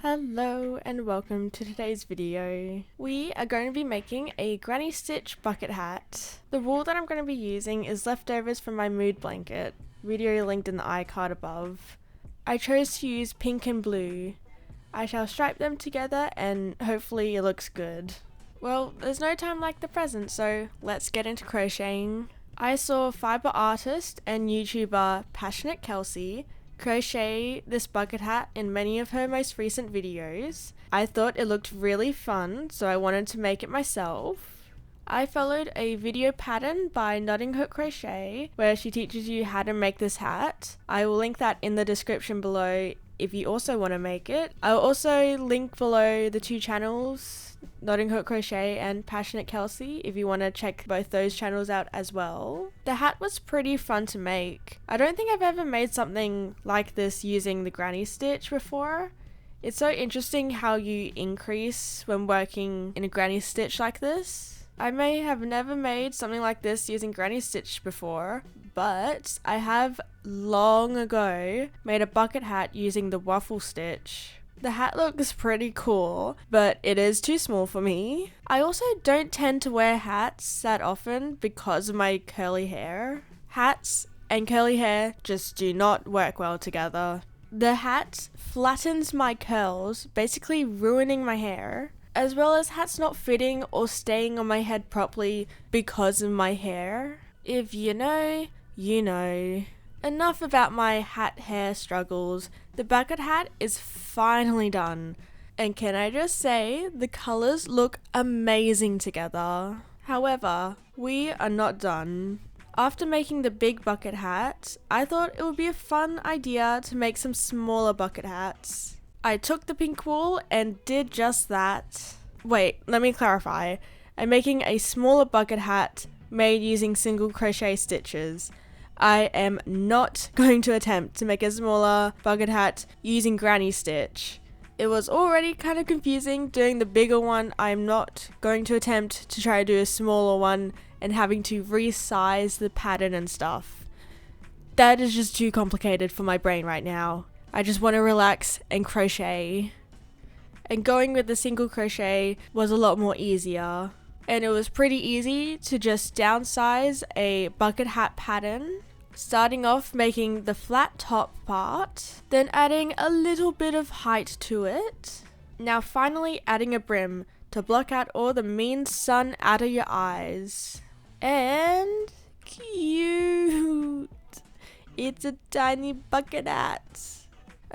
Hello and welcome to today's video. We are going to be making a granny stitch bucket hat. The wool that I'm going to be using is leftovers from my mood blanket, video linked in the iCard above. I chose to use pink and blue. I shall stripe them together and hopefully it looks good. Well, there's no time like the present, so let's get into crocheting. I saw fiber artist and YouTuber Passionate Kelsey crochet this bucket hat in many of her most recent videos. I thought it looked really fun, so I wanted to make it myself. I followed a video pattern by Knotting Hook Crochet where she teaches you how to make this hat. I will link that in the description below if you also want to make it. I'll also link below the two channels, Knotting Hook Crochet and Passionate Kelsey, if you want to check both those channels out as well. The hat was pretty fun to make. I don't think I've ever made something like this using the granny stitch before. It's so interesting how you increase when working in a granny stitch like this. I may have never made something like this using granny stitch before, but I have long ago made a bucket hat using the waffle stitch. The hat looks pretty cool, but it is too small for me. I also don't tend to wear hats that often because of my curly hair. Hats and curly hair just do not work well together. The hat flattens my curls, basically ruining my hair, as well as hats not fitting or staying on my head properly because of my hair. If you know, you know. Enough about my hat hair struggles. The bucket hat is finally done. And can I just say, the colours look amazing together. However, we are not done. After making the big bucket hat, I thought it would be a fun idea to make some smaller bucket hats. I took the pink wool and did just that. Wait, let me clarify. I'm making a smaller bucket hat made using single crochet stitches. I am not going to attempt to make a smaller bucket hat using granny stitch. It was already kind of confusing doing the bigger one. I'm not going to attempt to try to do a smaller one and having to resize the pattern and stuff. That is just too complicated for my brain right now. I just want to relax and crochet. And going with the single crochet was a lot more easier. And it was pretty easy to just downsize a bucket hat pattern, starting off making the flat top part, then adding a little bit of height to it. Now finally adding a brim to block out all the mean sun out of your eyes. And cute! It's a tiny bucket hat.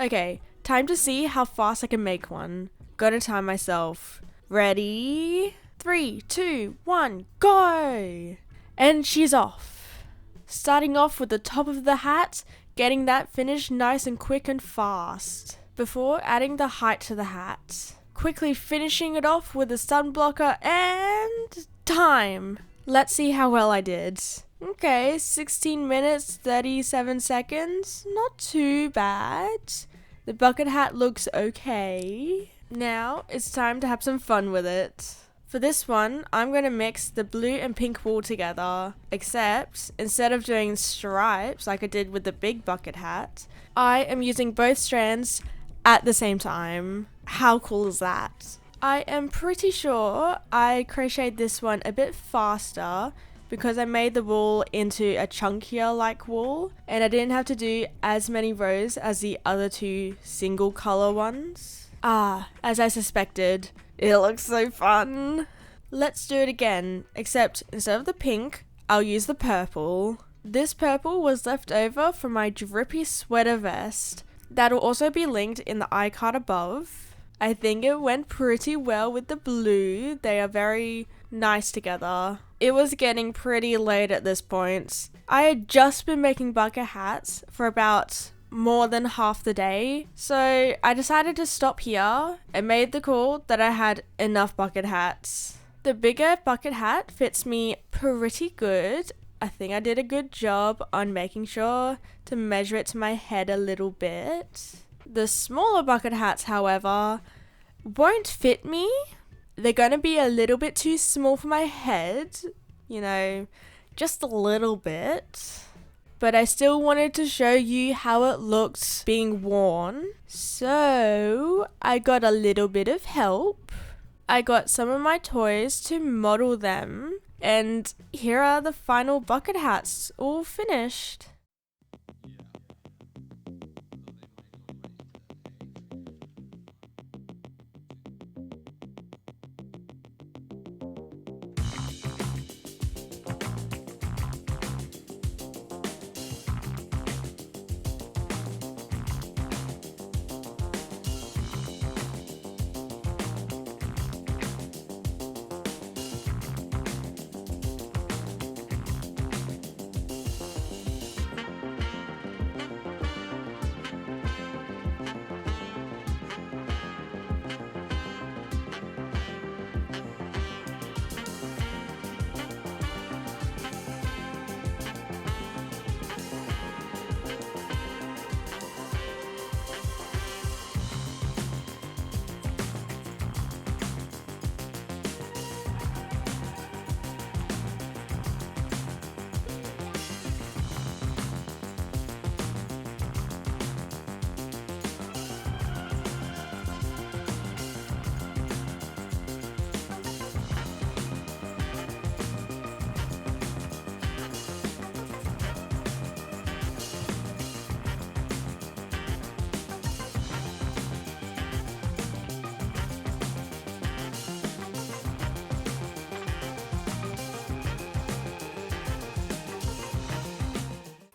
Okay, time to see how fast I can make one. Gotta time myself. Ready? 3, 2, 1, go! And she's off. Starting off with the top of the hat, getting that finished nice and quick and fast. Before adding the height to the hat. Quickly finishing it off with a sun blocker and time. Let's see how well I did. Okay, 16 minutes, 37 seconds. Not too bad. The bucket hat looks okay. Now it's time to have some fun with it. For this one, I'm going to mix the blue and pink wool together, except instead of doing stripes like I did with the big bucket hat, I am using both strands at the same time. How cool is that? I am pretty sure I crocheted this one a bit faster because I made the wool into a chunkier like wool and I didn't have to do as many rows as the other two single color ones. As I suspected. It looks so fun. Let's do it again, except instead of the pink, I'll use the purple. This purple was left over from my drippy sweater vest. That'll also be linked in the iCard above. I think it went pretty well with the blue. They are very nice together. It was getting pretty late at this point. I had just been making bucket hats for about more than half the day, so I decided to stop here and made the call that I had enough bucket hats. The bigger bucket hat fits me pretty good. I think I did a good job on making sure to measure it to my head a little bit. The smaller bucket hats, however, won't fit me. They're going to be a little bit too small for my head, just a little bit. but I still wanted to show you how it looks being worn. So I got a little bit of help. I got some of my toys to model them, and here are the final bucket hats all finished.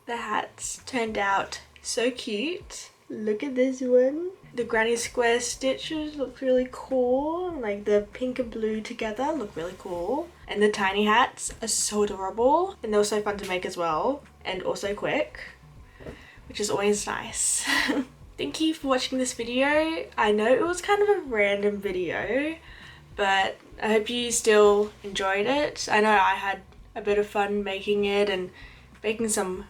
The hats turned out so cute. Look at this one. The granny square stitches look really cool. Like the pink and blue together look really cool. And the tiny hats are so adorable. And they're so fun to make as well. And also quick, which is always nice. Thank you for watching this video. I know it was kind of a random video, but I hope you still enjoyed it. I know I had a bit of fun making it and making some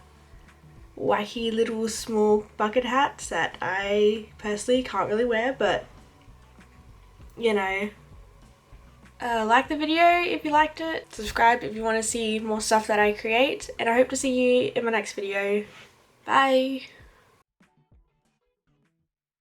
wacky little small bucket hats that I personally can't really wear, but you know, like the video if you liked it, subscribe if you want to see more stuff that I create, and I hope to see you in my next video. Bye!